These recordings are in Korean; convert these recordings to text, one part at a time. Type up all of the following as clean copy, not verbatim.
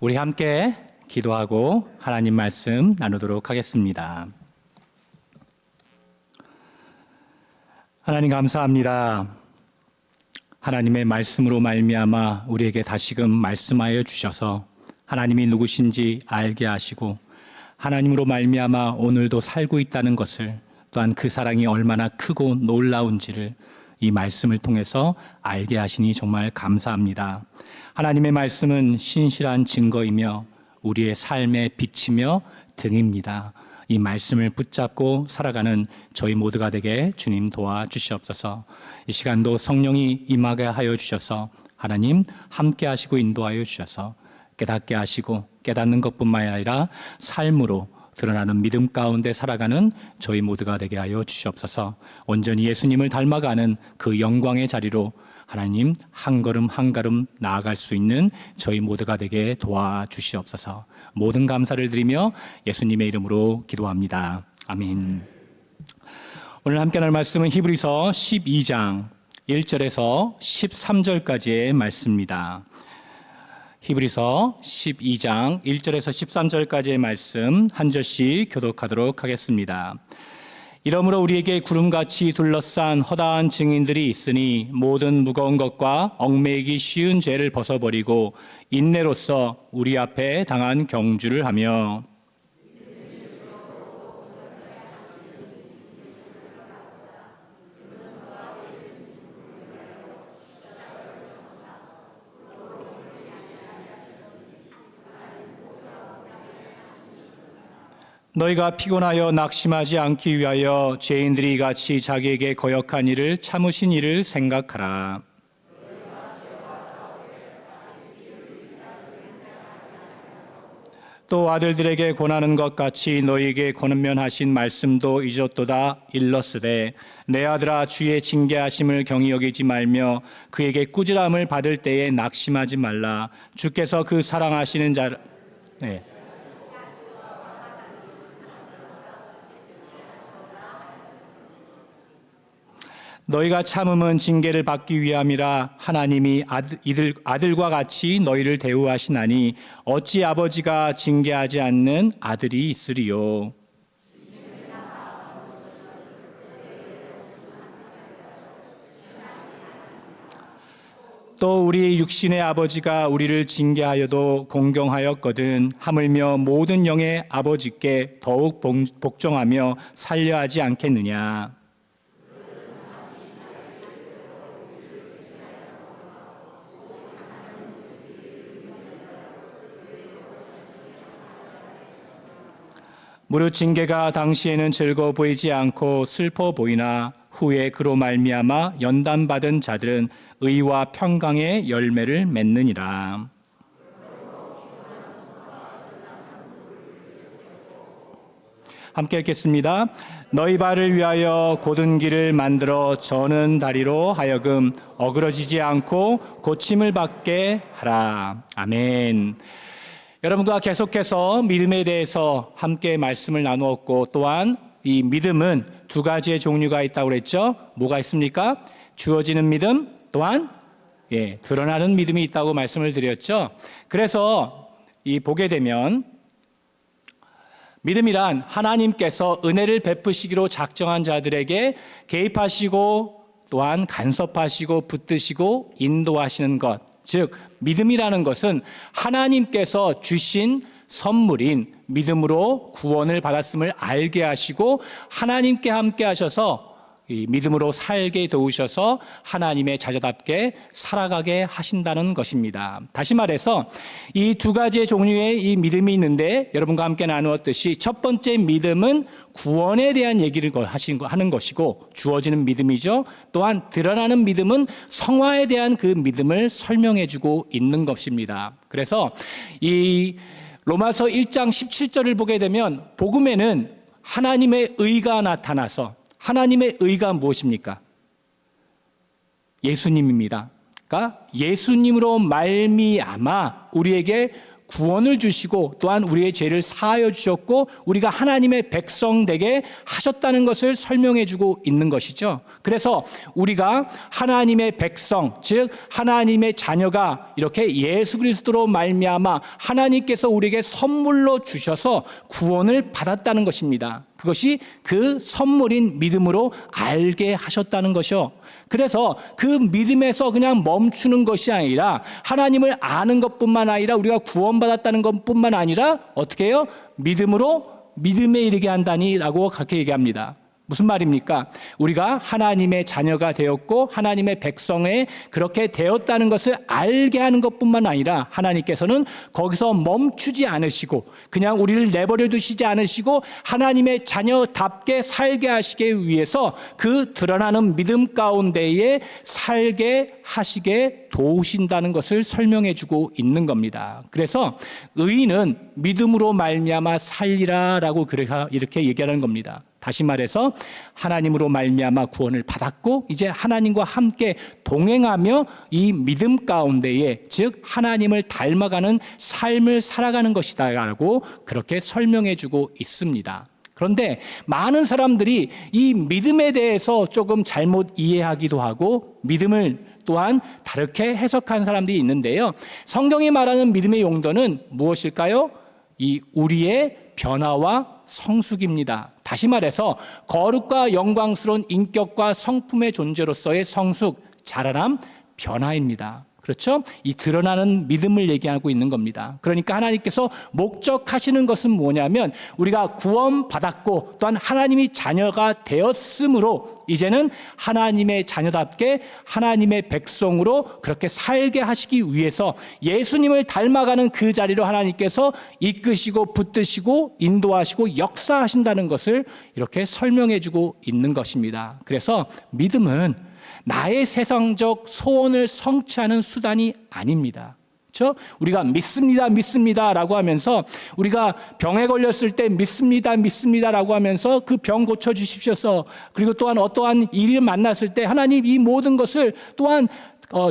우리 함께 기도하고 하나님 말씀 나누도록 하겠습니다. 하나님 감사합니다. 하나님의 말씀으로 말미암아 우리에게 다시금 말씀하여 주셔서 하나님이 누구신지 알게 하시고 하나님으로 말미암아 오늘도 살고 있다는 것을 또한 그 사랑이 얼마나 크고 놀라운지를 이 말씀을 통해서 알게 하시니 정말 감사합니다. 하나님의 말씀은 신실한 증거이며 우리의 삶의 빛이며 등입니다. 이 말씀을 붙잡고 살아가는 저희 모두가 되게 주님 도와주시옵소서. 이 시간도 성령이 임하게 하여 주셔서 하나님 함께 하시고 인도하여 주셔서 깨닫게 하시고 깨닫는 것뿐만 아니라 삶으로 드러나는 믿음 가운데 살아가는 저희 모두가 되게 하여 주시옵소서. 온전히 예수님을 닮아가는 그 영광의 자리로 하나님 한 걸음 한 걸음 나아갈 수 있는 저희 모두가 되게 도와주시옵소서. 모든 감사를 드리며 예수님의 이름으로 기도합니다. 아멘. 오늘 함께 나눌 말씀은 히브리서 12장 1절에서 13절까지의 말씀입니다. 히브리서 12장 1절에서 13절까지의 말씀 한 절씩 교독하도록 하겠습니다. 이러므로 우리에게 구름같이 둘러싼 허다한 증인들이 있으니 모든 무거운 것과 얽매이기 쉬운 죄를 벗어버리고 인내로써 우리 앞에 당한 경주를 하며 너희가 피곤하여 낙심하지 않기 위하여 죄인들이 같이 자기에게 거역한 일을 참으신 일을 생각하라. 또 아들들에게 권하는 것 같이 너희에게 권면하신 말씀도 잊었도다. 일렀으되 내 아들아 주의 징계하심을 경히 여기지 말며 그에게 꾸지람을 받을 때에 낙심하지 말라. 주께서 그 사랑하시는 자 너희가 참음은 징계를 받기 위함이라. 하나님이 아들과 같이 너희를 대우하시나니 어찌 아버지가 징계하지 않는 아들이 있으리요. 또 우리 육신의 아버지가 우리를 징계하여도 공경하였거든 하물며 모든 영의 아버지께 더욱 복종하며 살려 하지 않겠느냐. 무릇 징계가 당시에는 즐거워 보이지 않고 슬퍼 보이나 후에 그로 말미암아 연단받은 자들은 의와 평강의 열매를 맺느니라. 함께 읽겠습니다. 너희 발을 위하여 곧은 길을 만들어 저는 다리로 하여금 어그러지지 않고 고침을 받게 하라. 아멘. 여러분과 계속해서 믿음에 대해서 함께 말씀을 나누었고 또한 이 믿음은 두 가지의 종류가 있다고 그랬죠. 뭐가 있습니까? 주어지는 믿음 또한 드러나는 믿음이 있다고 말씀을 드렸죠. 그래서 보게 되면 믿음이란 하나님께서 은혜를 베푸시기로 작정한 자들에게 개입하시고 또한 간섭하시고 붙드시고 인도하시는 것. 즉 믿음이라는 것은 하나님께서 주신 선물인 믿음으로 구원을 받았음을 알게 하시고 하나님께 함께 하셔서 이 믿음으로 살게 도우셔서 하나님의 자녀답게 살아가게 하신다는 것입니다. 다시 말해서 이 두 가지의 종류의 이 믿음이 있는데 여러분과 함께 나누었듯이 첫 번째 믿음은 구원에 대한 얘기를 하는 것이고 주어지는 믿음이죠. 또한 드러나는 믿음은 성화에 대한 그 믿음을 설명해주고 있는 것입니다. 그래서 이 로마서 1장 17절을 보게 되면 복음에는 하나님의 의가 나타나서 하나님의 의가 무엇입니까? 예수님입니다. 그러니까 예수님으로 말미암아 우리에게 구원을 주시고 또한 우리의 죄를 사하여 주셨고 우리가 하나님의 백성 되게 하셨다는 것을 설명해 주고 있는 것이죠. 그래서 우리가 하나님의 백성, 즉 하나님의 자녀가 이렇게 예수 그리스도로 말미암아 하나님께서 우리에게 선물로 주셔서 구원을 받았다는 것입니다. 그것이 그 선물인 믿음으로 알게 하셨다는 것이요. 그래서 그 믿음에서 그냥 멈추는 것이 아니라 하나님을 아는 것뿐만 아니라 우리가 구원받았다는 것뿐만 아니라 어떻게 해요? 믿음에 이르게 한다니라고 그렇게 얘기합니다. 무슨 말입니까? 우리가 하나님의 자녀가 되었고 하나님의 백성에 그렇게 되었다는 것을 알게 하는 것뿐만 아니라 하나님께서는 거기서 멈추지 않으시고 그냥 우리를 내버려 두시지 않으시고 하나님의 자녀답게 살게 하시기 위해서 그 드러나는 믿음 가운데에 살게 하시게 도우신다는 것을 설명해 주고 있는 겁니다. 그래서 의인은 믿음으로 말미암아 살리라라고 이렇게 얘기하는 겁니다. 다시 말해서 하나님으로 말미암아 구원을 받았고 이제 하나님과 함께 동행하며 이 믿음 가운데에 즉 하나님을 닮아가는 삶을 살아가는 것이다라고 그렇게 설명해 주고 있습니다. 그런데 많은 사람들이 이 믿음에 대해서 조금 잘못 이해하기도 하고 믿음을 또한 다르게 해석한 사람들이 있는데요. 성경이 말하는 믿음의 용도는 무엇일까요? 이 우리의 변화와 성숙입니다. 다시 말해서 거룩과 영광스러운 인격과 성품의 존재로서의 성숙, 자라남, 변화입니다. 그렇죠? 이 드러나는 믿음을 얘기하고 있는 겁니다. 그러니까 하나님께서 목적하시는 것은 뭐냐면 우리가 구원받았고 또한 하나님이 자녀가 되었으므로 이제는 하나님의 자녀답게 하나님의 백성으로 그렇게 살게 하시기 위해서 예수님을 닮아가는 그 자리로 하나님께서 이끄시고 붙드시고 인도하시고 역사하신다는 것을 이렇게 설명해 주고 있는 것입니다. 그래서 믿음은 나의 세상적 소원을 성취하는 수단이 아닙니다. 그렇죠? 우리가 믿습니다라고 하면서 우리가 병에 걸렸을 때 믿습니다라고 하면서 그 병 고쳐 주십시오. 그리고 또한 어떠한 일을 만났을 때 하나님 이 모든 것을 또한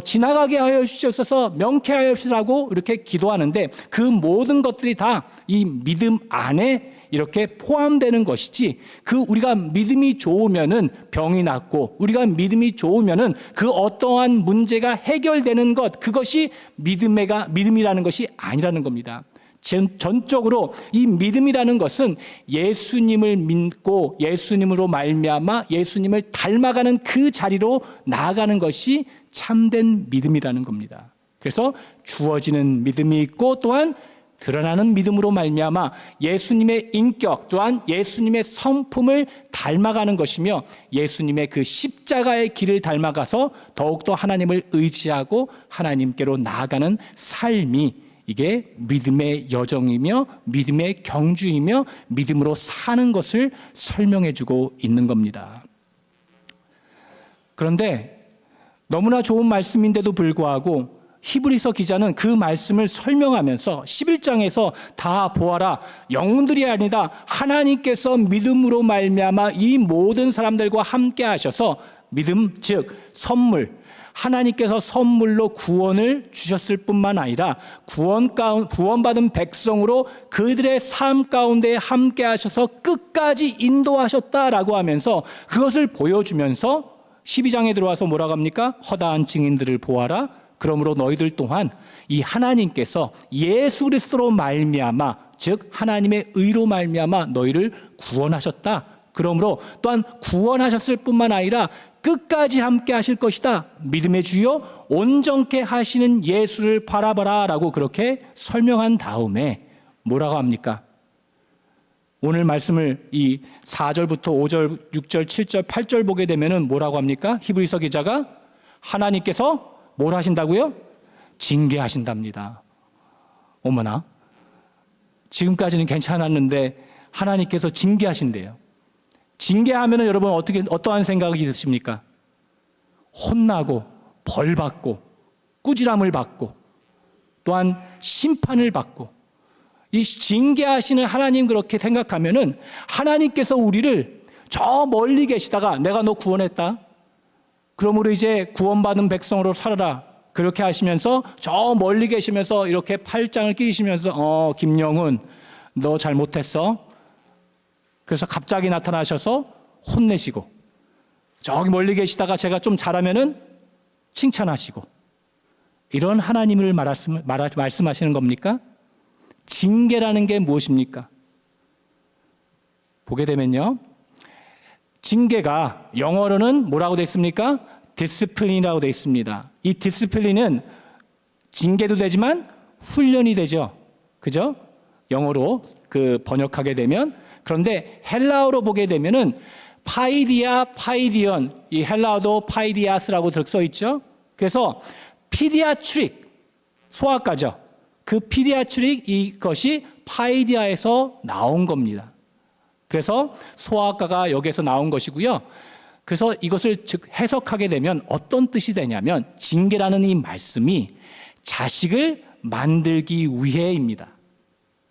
지나가게 하여 주시옵소서 명쾌하여 주시라고 이렇게 기도하는데 그 모든 것들이 다 이 믿음 안에 이렇게 포함되는 것이지 우리가 믿음이 좋으면은 병이 낫고 우리가 믿음이 좋으면은 그 어떠한 문제가 해결되는 것 그것이 믿음이라는 것이 아니라는 겁니다. 전적으로 이 믿음이라는 것은 예수님을 믿고 예수님으로 말미암아 예수님을 닮아가는 그 자리로 나아가는 것이 참된 믿음이라는 겁니다. 그래서 주어지는 믿음이 있고 또한 드러나는 믿음으로 말미암아 예수님의 인격 또한 예수님의 성품을 닮아가는 것이며 예수님의 그 십자가의 길을 닮아가서 더욱더 하나님을 의지하고 하나님께로 나아가는 삶이 이게 믿음의 여정이며 믿음의 경주이며 믿음으로 사는 것을 설명해 주고 있는 겁니다. 그런데 너무나 좋은 말씀인데도 불구하고 히브리서 기자는 그 말씀을 설명하면서 11장에서 다 보아라 영혼들이 아니다 하나님께서 믿음으로 말미암아 이 모든 사람들과 함께 하셔서 믿음 즉 선물 하나님께서 선물로 구원을 주셨을 뿐만 아니라 구원받은 백성으로 그들의 삶 가운데 함께 하셔서 끝까지 인도하셨다라고 하면서 그것을 보여주면서 12장에 들어와서 뭐라고 합니까? 허다한 증인들을 보아라 그러므로 너희들 또한 이 하나님께서 예수 그리스도로 말미암아 즉 하나님의 의로 말미암아 너희를 구원하셨다. 그러므로 또한 구원하셨을 뿐만 아니라 끝까지 함께 하실 것이다. 믿음의 주여 온전케 하시는 예수를 바라봐라 라고 그렇게 설명한 다음에 뭐라고 합니까? 오늘 말씀을 이 4절부터 5절, 6절, 7절, 8절 보게 되면은 뭐라고 합니까? 히브리서 기자가 하나님께서 뭘 하신다고요? 징계하신답니다. 어머나, 지금까지는 괜찮았는데 하나님께서 징계하신대요. 징계하면은 여러분 어떠한 생각이 드십니까? 혼나고 벌받고 꾸지람을 받고 또한 심판을 받고 이 징계하시는 하나님 그렇게 생각하면은 하나님께서 우리를 저 멀리 계시다가 내가 너 구원했다. 그러므로 이제 구원받은 백성으로 살아라. 그렇게 하시면서 저 멀리 계시면서 이렇게 팔짱을 끼시면서 김영훈 너 잘못했어. 그래서 갑자기 나타나셔서 혼내시고 저기 멀리 계시다가 제가 좀 잘하면은 칭찬하시고 이런 하나님을 말씀하시는 겁니까? 징계라는 게 무엇입니까? 보게 되면요. 징계가 영어로는 뭐라고 되어 있습니까? 디스플린이라고 되어 있습니다. 이 디스플린은 징계도 되지만 훈련이 되죠. 그죠? 영어로 번역하게 되면. 그런데 헬라어로 보게 되면은 파이디아, 파이디언, 이 헬라어도 파이디아스라고 써 있죠. 그래서 피디아트릭, 소아과죠. 그 피디아트릭 이것이 파이디아에서 나온 겁니다. 그래서 소아과가 여기에서 나온 것이고요. 그래서 이것을 즉 해석하게 되면 어떤 뜻이 되냐면 징계라는 이 말씀이 자식을 만들기 위해입니다.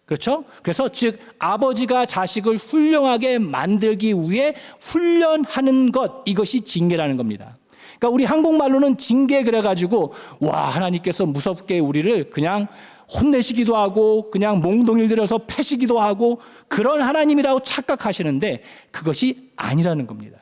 그렇죠? 그래서 즉 아버지가 자식을 훌륭하게 만들기 위해 훈련하는 것, 이것이 징계라는 겁니다. 그러니까 우리 한국말로는 징계 그래가지고 와 하나님께서 무섭게 우리를 그냥 혼내시기도 하고 그냥 몽둥이를 들여서 패시기도 하고 그런 하나님이라고 착각하시는데 그것이 아니라는 겁니다.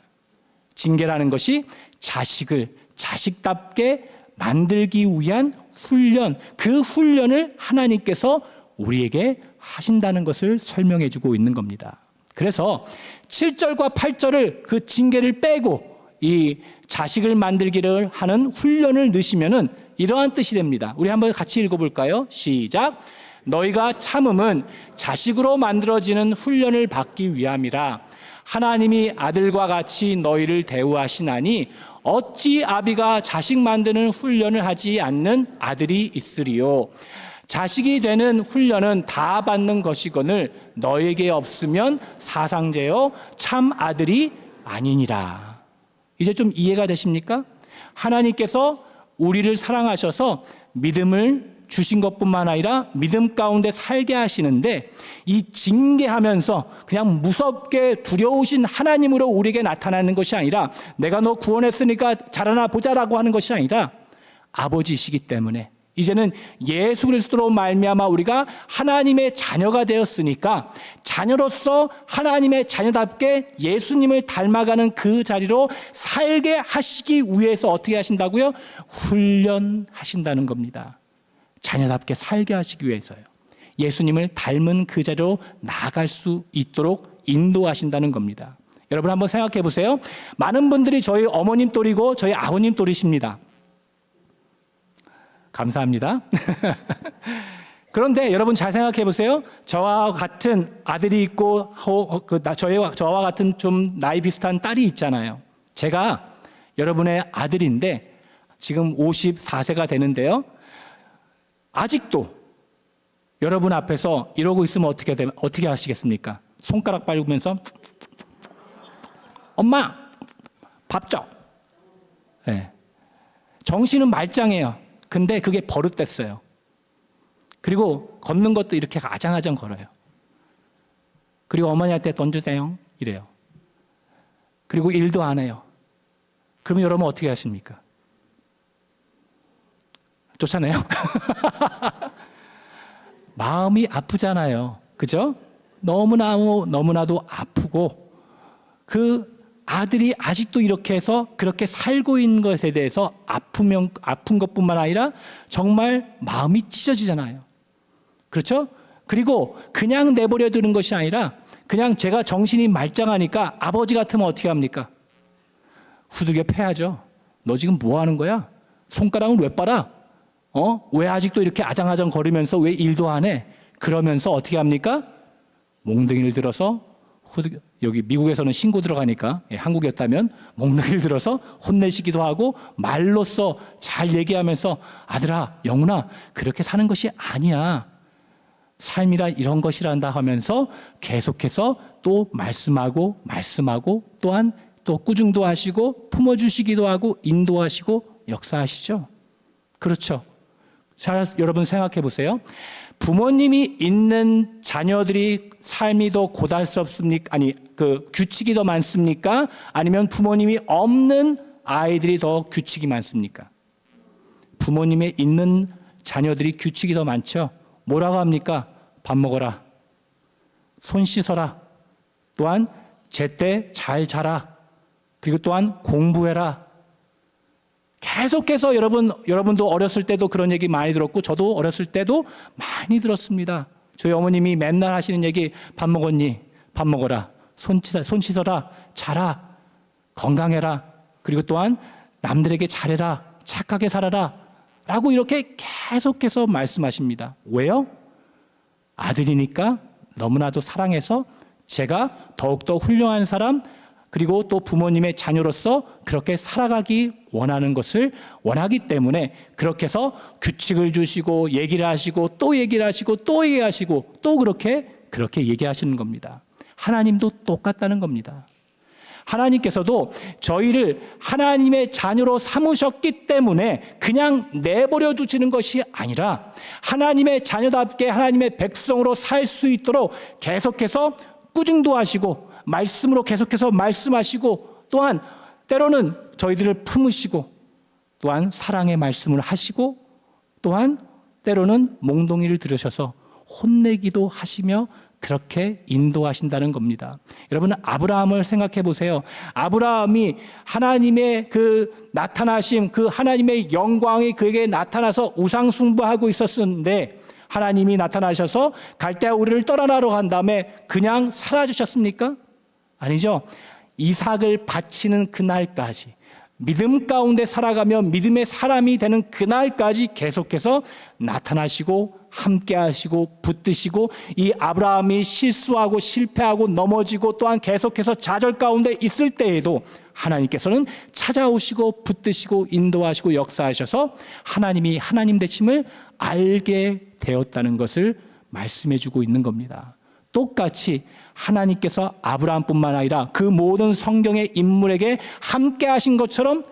징계라는 것이 자식을 자식답게 만들기 위한 훈련, 그 훈련을 하나님께서 우리에게 하신다는 것을 설명해 주고 있는 겁니다. 그래서 7절과 8절을 그 징계를 빼고 이 자식을 만들기를 하는 훈련을 넣으시면은 이러한 뜻이 됩니다. 우리 한번 같이 읽어볼까요? 시작. 너희가 참음은 자식으로 만들어지는 훈련을 받기 위함이라. 하나님이 아들과 같이 너희를 대우하시나니 어찌 아비가 자식 만드는 훈련을 하지 않는 아들이 있으리요. 자식이 되는 훈련은 다 받는 것이거늘 너에게 없으면 사상제요 참 아들이 아니니라. 이제 좀 이해가 되십니까? 하나님께서 우리를 사랑하셔서 믿음을 주신 것뿐만 아니라 믿음 가운데 살게 하시는데 이 징계하면서 그냥 무섭게 두려우신 하나님으로 우리에게 나타나는 것이 아니라 내가 너 구원했으니까 자라나 보자라고 하는 것이 아니라 아버지이시기 때문에 이제는 예수 그리스도로 말미암아 우리가 하나님의 자녀가 되었으니까 자녀로서 하나님의 자녀답게 예수님을 닮아가는 그 자리로 살게 하시기 위해서 어떻게 하신다고요? 훈련하신다는 겁니다. 자녀답게 살게 하시기 위해서요. 예수님을 닮은 그 자리로 나아갈 수 있도록 인도하신다는 겁니다. 여러분 한번 생각해 보세요. 많은 분들이 저희 어머님 또리고 저희 아버님 또리십니다. 감사합니다. 그런데 여러분 잘 생각해 보세요. 저와 같은 아들이 있고 저와 같은 좀 나이 비슷한 딸이 있잖아요. 제가 여러분의 아들인데 지금 54세가 되는데요. 아직도 여러분 앞에서 이러고 있으면 어떻게 하시겠습니까? 손가락 빨면서 엄마 밥 줘. 네. 정신은 말짱해요. 근데 그게 버릇됐어요. 그리고 걷는 것도 이렇게 아장아장 걸어요. 그리고 어머니한테 돈 주세요. 이래요. 그리고 일도 안 해요. 그러면 여러분 어떻게 하십니까? 쫓아내요? 마음이 아프잖아요. 그죠? 너무나도 아프고 그 아들이 아직도 이렇게 해서 그렇게 살고 있는 것에 대해서 아픈 것뿐만 아니라 정말 마음이 찢어지잖아요. 그렇죠? 그리고 그냥 내버려 두는 것이 아니라 그냥 제가 정신이 말짱하니까 아버지 같으면 어떻게 합니까? 후두개 패야죠. 너 지금 뭐 하는 거야? 손가락은 왜 빨아? 왜 아직도 이렇게 아장아장 거리면서 왜 일도 안 해? 그러면서 어떻게 합니까? 몽둥이를 들어서 여기 미국에서는 신고 들어가니까 한국이었다면 몽둥이를 들어서 혼내시기도 하고 말로써 잘 얘기하면서 아들아 영훈아 그렇게 사는 것이 아니야. 삶이란 이런 것이란다 하면서 계속해서 또 말씀하고 또한 또 꾸중도 하시고 품어주시기도 하고 인도하시고 역사하시죠. 그렇죠. 잘 여러분 생각해 보세요. 부모님이 있는 자녀들이 삶이 더 고달스럽습니까? 아니 규칙이 더 많습니까? 아니면 부모님이 없는 아이들이 더 규칙이 많습니까? 부모님의 있는 자녀들이 규칙이 더 많죠. 뭐라고 합니까? 밥 먹어라, 손 씻어라, 또한 제때 잘 자라, 그리고 또한 공부해라. 계속해서 여러분도 어렸을 때도 그런 얘기 많이 들었고 저도 어렸을 때도 많이 들었습니다. 저희 어머님이 맨날 하시는 얘기, 밥 먹었니? 밥 먹어라, 손 씻어라, 자라, 건강해라, 그리고 또한 남들에게 잘해라, 착하게 살아라 라고 이렇게 계속해서 말씀하십니다. 왜요? 아들이니까 너무나도 사랑해서 제가 더욱더 훌륭한 사람, 그리고 또 부모님의 자녀로서 그렇게 살아가기 원하는 것을 원하기 때문에 그렇게 해서 규칙을 주시고 얘기를 하시고 또 얘기를 하시고 또 얘기하시고 또 그렇게 얘기하시는 겁니다. 하나님도 똑같다는 겁니다. 하나님께서도 저희를 하나님의 자녀로 삼으셨기 때문에 그냥 내버려 두시는 것이 아니라 하나님의 자녀답게 하나님의 백성으로 살 수 있도록 계속해서 꾸중도 하시고 말씀으로 계속해서 말씀하시고 또한 때로는 저희들을 품으시고 또한 사랑의 말씀을 하시고 또한 때로는 몽둥이를 들으셔서 혼내기도 하시며 그렇게 인도하신다는 겁니다. 여러분, 아브라함을 생각해 보세요. 아브라함이 하나님의 그 나타나심, 그 하나님의 영광이 그에게 나타나서 우상숭배하고 있었는데 하나님이 나타나셔서 갈대아 우리를 떠나라고 한 다음에 그냥 사라지셨습니까? 아니죠. 이삭을 바치는 그날까지 믿음 가운데 살아가며 믿음의 사람이 되는 그날까지 계속해서 나타나시고 함께 하시고 붙드시고 이 아브라함이 실수하고 실패하고 넘어지고 또한 계속해서 좌절 가운데 있을 때에도 하나님께서는 찾아오시고 붙드시고 인도하시고 역사하셔서 하나님이 하나님 되심을 알게 되었다는 것을 말씀해 주고 있는 겁니다. 똑같이 하나님께서 아브라함뿐만 아니라 그 모든 성경의 인물에게 함께 하신 것처럼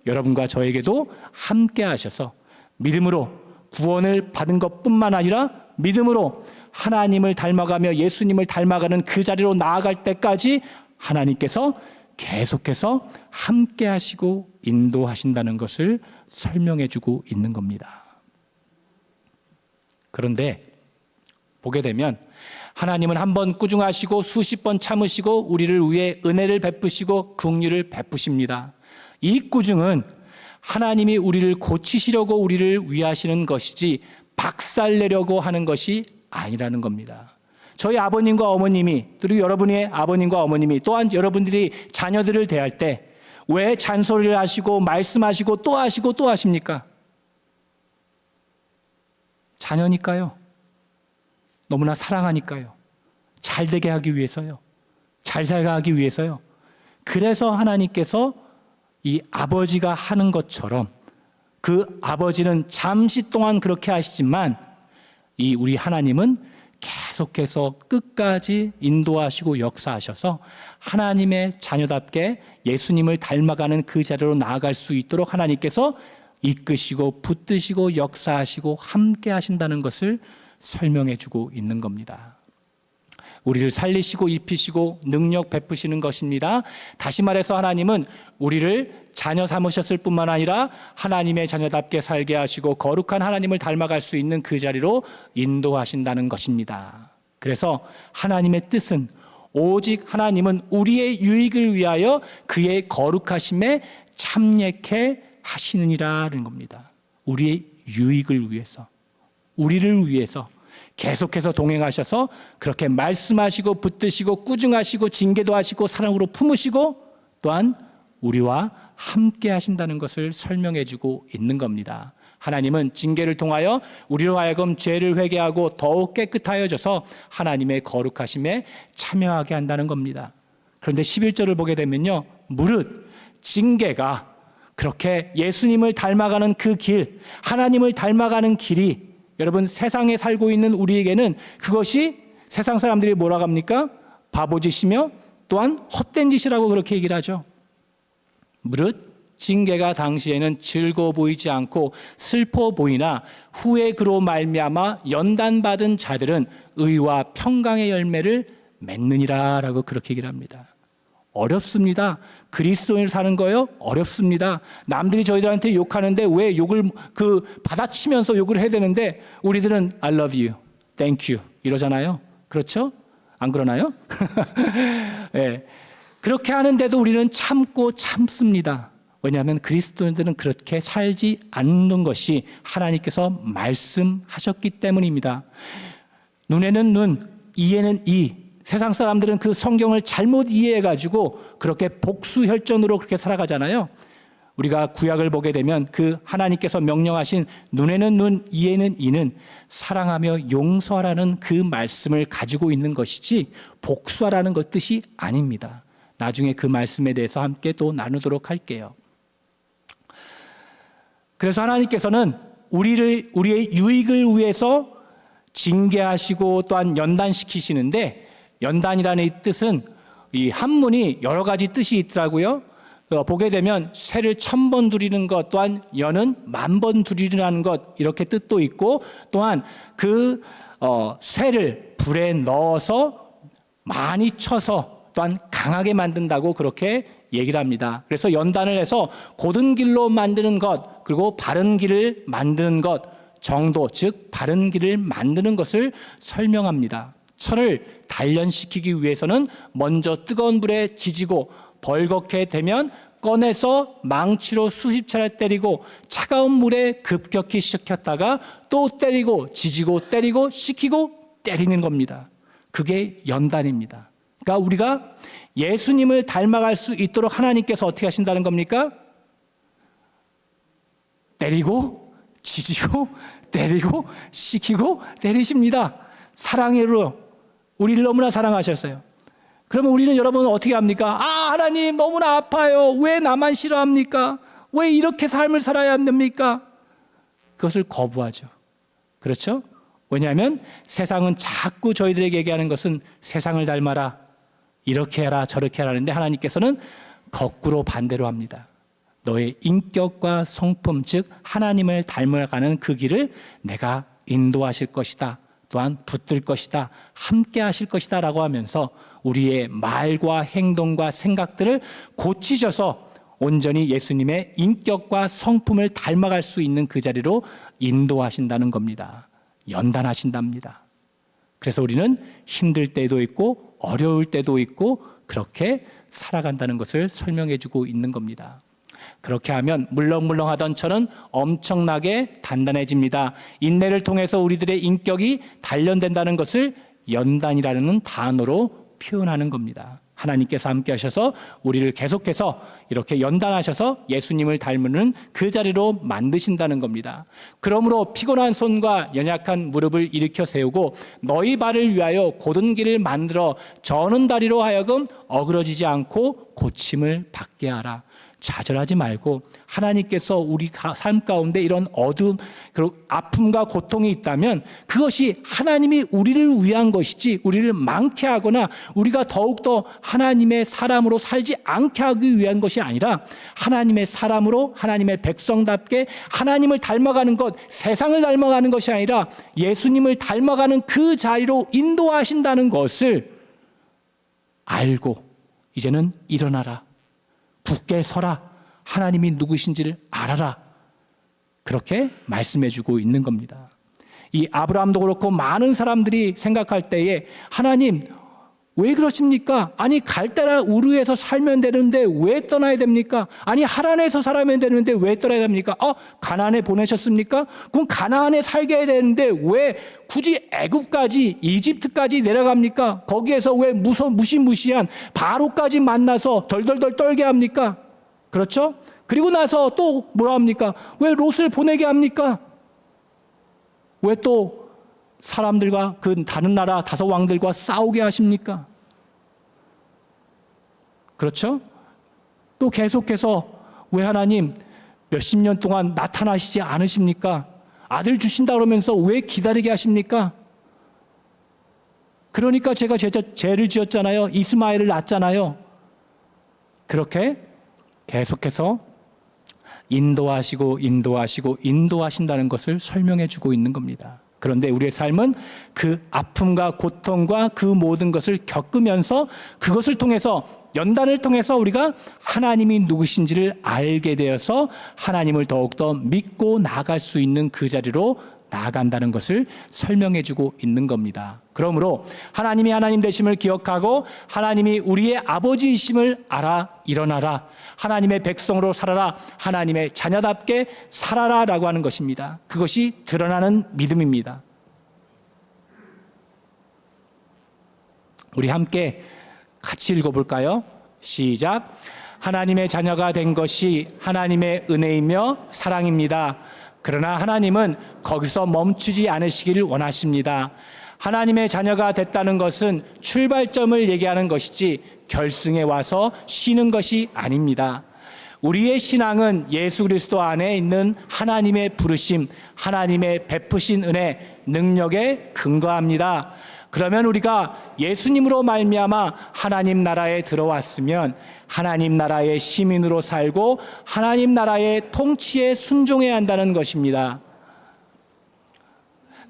여러분과 저에게도 함께 하셔서 믿음으로 구원을 받은 것뿐만 아니라 믿음으로 하나님을 닮아가며 예수님을 닮아가는 그 자리로 나아갈 때까지 하나님께서 계속해서 함께 하시고 인도하신다는 것을 설명해 주고 있는 겁니다. 그런데 보게 되면 하나님은 한 번 꾸중하시고 수십 번 참으시고 우리를 위해 은혜를 베푸시고 긍휼을 베푸십니다. 이 꾸중은 하나님이 우리를 고치시려고 우리를 위하시는 것이지 박살내려고 하는 것이 아니라는 겁니다. 저희 아버님과 어머님이, 그리고 여러분의 아버님과 어머님이 또한 여러분들이 자녀들을 대할 때 왜 잔소리를 하시고 말씀하시고 또 하시고 또 하십니까? 자녀니까요. 너무나 사랑하니까요. 잘 되게 하기 위해서요. 잘 살아가기 위해서요. 그래서 하나님께서 이 아버지가 하는 것처럼 그 아버지는 잠시 동안 그렇게 하시지만 이 우리 하나님은 계속해서 끝까지 인도하시고 역사하셔서 하나님의 자녀답게 예수님을 닮아가는 그 자리로 나아갈 수 있도록 하나님께서 이끄시고 붙드시고 역사하시고 함께 하신다는 것을 설명해 주고 있는 겁니다. 우리를 살리시고 입히시고 능력 베푸시는 것입니다. 다시 말해서 하나님은 우리를 자녀 삼으셨을 뿐만 아니라 하나님의 자녀답게 살게 하시고 거룩한 하나님을 닮아갈 수 있는 그 자리로 인도하신다는 것입니다. 그래서 하나님의 뜻은 오직 하나님은 우리의 유익을 위하여 그의 거룩하심에 참여케 하시느니라는 겁니다. 우리의 유익을 위해서, 우리를 위해서 계속해서 동행하셔서 그렇게 말씀하시고 붙드시고 꾸중하시고 징계도 하시고 사랑으로 품으시고 또한 우리와 함께 하신다는 것을 설명해 주고 있는 겁니다. 하나님은 징계를 통하여 우리로 하여금 죄를 회개하고 더욱 깨끗하여져서 하나님의 거룩하심에 참여하게 한다는 겁니다. 그런데 11절을 보게 되면요, 무릇 징계가 그렇게 예수님을 닮아가는 그 길, 하나님을 닮아가는 길이 여러분 세상에 살고 있는 우리에게는 그것이 세상 사람들이 뭐라고 합니까? 바보짓이며 또한 헛된 짓이라고 그렇게 얘기를 하죠. 무릇 징계가 당시에는 즐거워 보이지 않고 슬퍼 보이나 후에 그로 말미암아 연단받은 자들은 의와 평강의 열매를 맺느니라 라고 그렇게 얘기를 합니다. 어렵습니다. 그리스도인으로 사는 거요? 어렵습니다. 남들이 저희들한테 욕하는데 왜 욕을 받아치면서 욕을 해야 되는데 우리들은 I love you, thank you 이러잖아요. 그렇죠? 안 그러나요? 네. 그렇게 하는데도 우리는 참고 참습니다. 왜냐하면 그리스도인들은 그렇게 살지 않는 것이 하나님께서 말씀하셨기 때문입니다. 눈에는 눈, 이에는 이. 세상 사람들은 그 성경을 잘못 이해해가지고 그렇게 복수혈전으로 그렇게 살아가잖아요. 우리가 구약을 보게 되면 그 하나님께서 명령하신 눈에는 눈, 이에는 이는 사랑하며 용서하라는 그 말씀을 가지고 있는 것이지 복수하라는 것 뜻이 아닙니다. 나중에 그 말씀에 대해서 함께 또 나누도록 할게요. 그래서 하나님께서는 우리의 유익을 위해서 징계하시고 또한 연단시키시는데, 연단이라는 이 뜻은 이 한문이 여러 가지 뜻이 있더라고요. 보게 되면 새를 1000번 두리는 것, 또한 연은 10,000번 두리라는 것, 이렇게 뜻도 있고, 또한 그 새를 불에 넣어서 많이 쳐서 또한 강하게 만든다고 그렇게 얘기를 합니다. 그래서 연단을 해서 곧은 길로 만드는 것, 그리고 바른 길을 만드는 것 정도, 즉 바른 길을 만드는 것을 설명합니다. 철을 단련시키기 위해서는 먼저 뜨거운 불에 지지고 벌겋게 되면 꺼내서 망치로 수십 차례 때리고 차가운 물에 급격히 식혔다가 또 때리고 지지고 때리고 식히고 때리는 겁니다. 그게 연단입니다. 그러니까 우리가 예수님을 닮아갈 수 있도록 하나님께서 어떻게 하신다는 겁니까? 때리고 지지고 때리고 식히고 때리십니다. 사랑으로 우리를 너무나 사랑하셨어요. 그러면 우리는 여러분 어떻게 합니까? 하나님 너무나 아파요. 왜 나만 싫어합니까? 왜 이렇게 삶을 살아야 됩니까? 그것을 거부하죠. 그렇죠? 왜냐하면 세상은 자꾸 저희들에게 얘기하는 것은 세상을 닮아라, 이렇게 해라, 저렇게 하라는데 하나님께서는 거꾸로 반대로 합니다. 너의 인격과 성품, 즉 하나님을 닮아가는 그 길을 내가 인도하실 것이다. 또한 붙들 것이다. 함께 하실 것이다 라고 하면서 우리의 말과 행동과 생각들을 고치셔서 온전히 예수님의 인격과 성품을 닮아갈 수 있는 그 자리로 인도하신다는 겁니다. 연단하신답니다. 그래서 우리는 힘들 때도 있고 어려울 때도 있고 그렇게 살아간다는 것을 설명해 주고 있는 겁니다. 그렇게 하면 물렁물렁하던 철은 엄청나게 단단해집니다. 인내를 통해서 우리들의 인격이 단련된다는 것을 연단이라는 단어로 표현하는 겁니다. 하나님께서 함께 하셔서 우리를 계속해서 이렇게 연단하셔서 예수님을 닮는 그 자리로 만드신다는 겁니다. 그러므로 피곤한 손과 연약한 무릎을 일으켜 세우고 너희 발을 위하여 곧은 길을 만들어 저는 다리로 하여금 어그러지지 않고 고침을 받게 하라. 좌절하지 말고 하나님께서 우리 삶 가운데 이런 어두운 그리고 아픔과 고통이 있다면 그것이 하나님이 우리를 위한 것이지 우리를 망케 하거나 우리가 더욱더 하나님의 사람으로 살지 않게 하기 위한 것이 아니라 하나님의 사람으로 하나님의 백성답게 하나님을 닮아가는 것, 세상을 닮아가는 것이 아니라 예수님을 닮아가는 그 자리로 인도하신다는 것을 알고 이제는 일어나라, 굳게 서라, 하나님이 누구신지를 알아라, 그렇게 말씀해 주고 있는 겁니다. 이 아브라함도 그렇고 많은 사람들이 생각할 때에 하나님 왜 그러십니까? 아니 갈대라 우르에서 살면 되는데 왜 떠나야 됩니까? 아니 하란에서 살면 되는데 왜 떠나야 됩니까? 가나안에 보내셨습니까? 그럼 가나안에 살게 해야 되는데 왜 굳이 애굽까지 이집트까지 내려갑니까? 거기에서 왜 무시무시한 바로까지 만나서 덜덜덜 떨게 합니까? 그렇죠? 그리고 나서 또 뭐라 합니까? 왜 롯을 보내게 합니까? 왜 또 사람들과 그 다른 나라 다섯 왕들과 싸우게 하십니까? 그렇죠? 또 계속해서 왜 하나님 몇십 년 동안 나타나시지 않으십니까? 아들 주신다 그러면서 왜 기다리게 하십니까? 그러니까 제가 죄를 지었잖아요. 이스마엘을 낳았잖아요. 그렇게 계속해서 인도하신다는 것을 설명해 주고 있는 겁니다. 그런데 우리의 삶은 그 아픔과 고통과 그 모든 것을 겪으면서 그것을 통해서 연단을 통해서 우리가 하나님이 누구신지를 알게 되어서 하나님을 더욱더 믿고 나아갈 수 있는 그 자리로 나아간다는 것을 설명해 주고 있는 겁니다. 그러므로 하나님이 하나님 되심을 기억하고 하나님이 우리의 아버지이심을 알아 일어나라. 하나님의 백성으로 살아라. 하나님의 자녀답게 살아라라고 하는 것입니다. 그것이 드러나는 믿음입니다. 우리 함께 같이 읽어볼까요? 시작. 하나님의 자녀가 된 것이 하나님의 은혜이며 사랑입니다. 그러나 하나님은 거기서 멈추지 않으시기를 원하십니다. 하나님의 자녀가 됐다는 것은 출발점을 얘기하는 것이지 결승에 와서 쉬는 것이 아닙니다. 우리의 신앙은 예수 그리스도 안에 있는 하나님의 부르심, 하나님의 베푸신 은혜, 능력에 근거합니다. 그러면 우리가 예수님으로 말미암아 하나님 나라에 들어왔으면 하나님 나라의 시민으로 살고 하나님 나라의 통치에 순종해야 한다는 것입니다.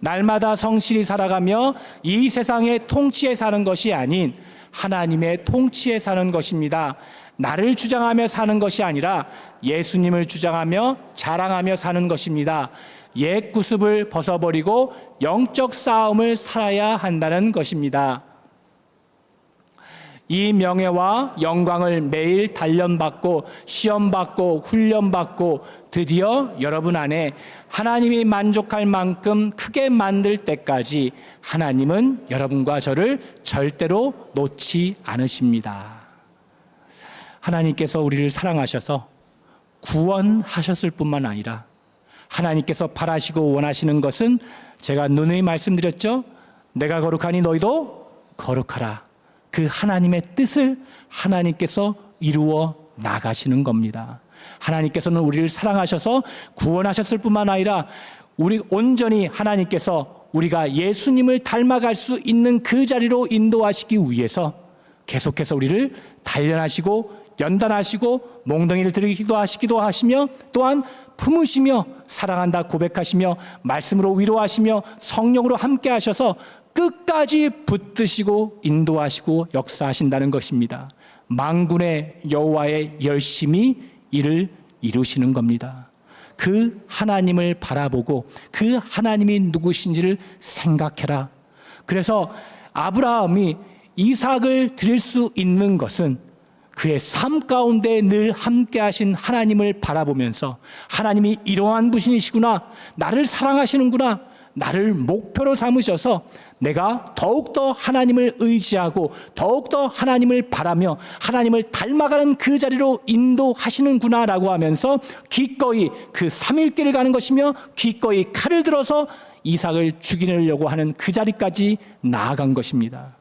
날마다 성실히 살아가며 이 세상의 통치에 사는 것이 아닌 하나님의 통치에 사는 것입니다. 나를 주장하며 사는 것이 아니라 예수님을 주장하며 자랑하며 사는 것입니다. 옛 구습을 벗어버리고 영적 싸움을 살아야 한다는 것입니다. 이 명예와 영광을 매일 단련받고 시험받고 훈련받고 드디어 여러분 안에 하나님이 만족할 만큼 크게 만들 때까지 하나님은 여러분과 저를 절대로 놓지 않으십니다. 하나님께서 우리를 사랑하셔서 구원하셨을 뿐만 아니라 하나님께서 바라시고 원하시는 것은 제가 누누이 말씀드렸죠. 내가 거룩하니 너희도 거룩하라. 그 하나님의 뜻을 하나님께서 이루어 나가시는 겁니다. 하나님께서는 우리를 사랑하셔서 구원하셨을 뿐만 아니라 우리 온전히 하나님께서 우리가 예수님을 닮아갈 수 있는 그 자리로 인도하시기 위해서 계속해서 우리를 단련하시고 연단하시고 몽둥이를 들이기도 하시며 또한 품으시며 사랑한다 고백하시며 말씀으로 위로하시며 성령으로 함께 하셔서 끝까지 붙드시고 인도하시고 역사하신다는 것입니다. 만군의 여호와의 열심히 이를 이루시는 겁니다. 그 하나님을 바라보고 그 하나님이 누구신지를 생각해라. 그래서 아브라함이 이삭을 드릴 수 있는 것은 그의 삶 가운데 늘 함께 하신 하나님을 바라보면서 하나님이 이러한 분이시구나, 나를 사랑하시는구나, 나를 목표로 삼으셔서 내가 더욱더 하나님을 의지하고 더욱더 하나님을 바라며 하나님을 닮아가는 그 자리로 인도하시는구나 라고 하면서 기꺼이 그 3일길을 가는 것이며 기꺼이 칼을 들어서 이삭을 죽이려고 하는 그 자리까지 나아간 것입니다.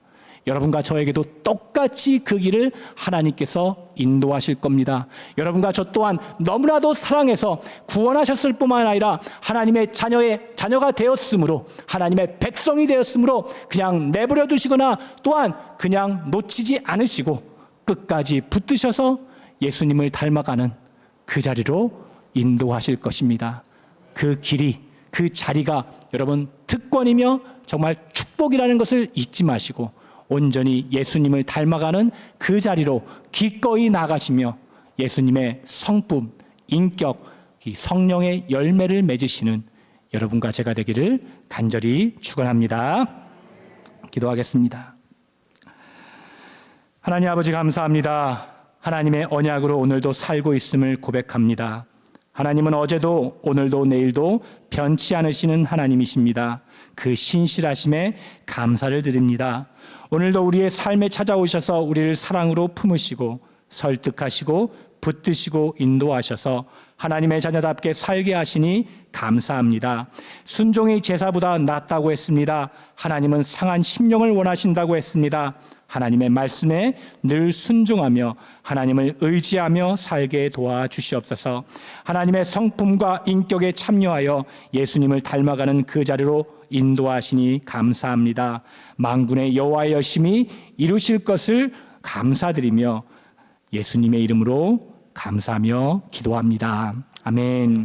여러분과 저에게도 똑같이 그 길을 하나님께서 인도하실 겁니다. 여러분과 저 또한 너무나도 사랑해서 구원하셨을 뿐만 아니라 하나님의 자녀가 되었으므로 하나님의 백성이 되었으므로 그냥 내버려 두시거나 또한 그냥 놓치지 않으시고 끝까지 붙드셔서 예수님을 닮아가는 그 자리로 인도하실 것입니다. 그 길이, 그 자리가 여러분 특권이며 정말 축복이라는 것을 잊지 마시고 온전히 예수님을 닮아가는 그 자리로 기꺼이 나가시며 예수님의 성품, 인격, 이 성령의 열매를 맺으시는 여러분과 제가 되기를 간절히 축원합니다. 기도하겠습니다. 하나님 아버지 감사합니다. 하나님의 언약으로 오늘도 살고 있음을 고백합니다. 하나님은 어제도 오늘도 내일도 변치 않으시는 하나님이십니다. 그 신실하심에 감사를 드립니다. 오늘도 우리의 삶에 찾아오셔서 우리를 사랑으로 품으시고 설득하시고 붙드시고 인도하셔서 하나님의 자녀답게 살게 하시니 감사합니다. 순종이 제사보다 낫다고 했습니다. 하나님은 상한 심령을 원하신다고 했습니다. 하나님의 말씀에 늘 순종하며 하나님을 의지하며 살게 도와주시옵소서. 하나님의 성품과 인격에 참여하여 예수님을 닮아가는 그 자리로 인도하시니 감사합니다. 만군의 여호와의 열심히 이루실 것을 감사드리며 예수님의 이름으로 감사하며 기도합니다. 아멘.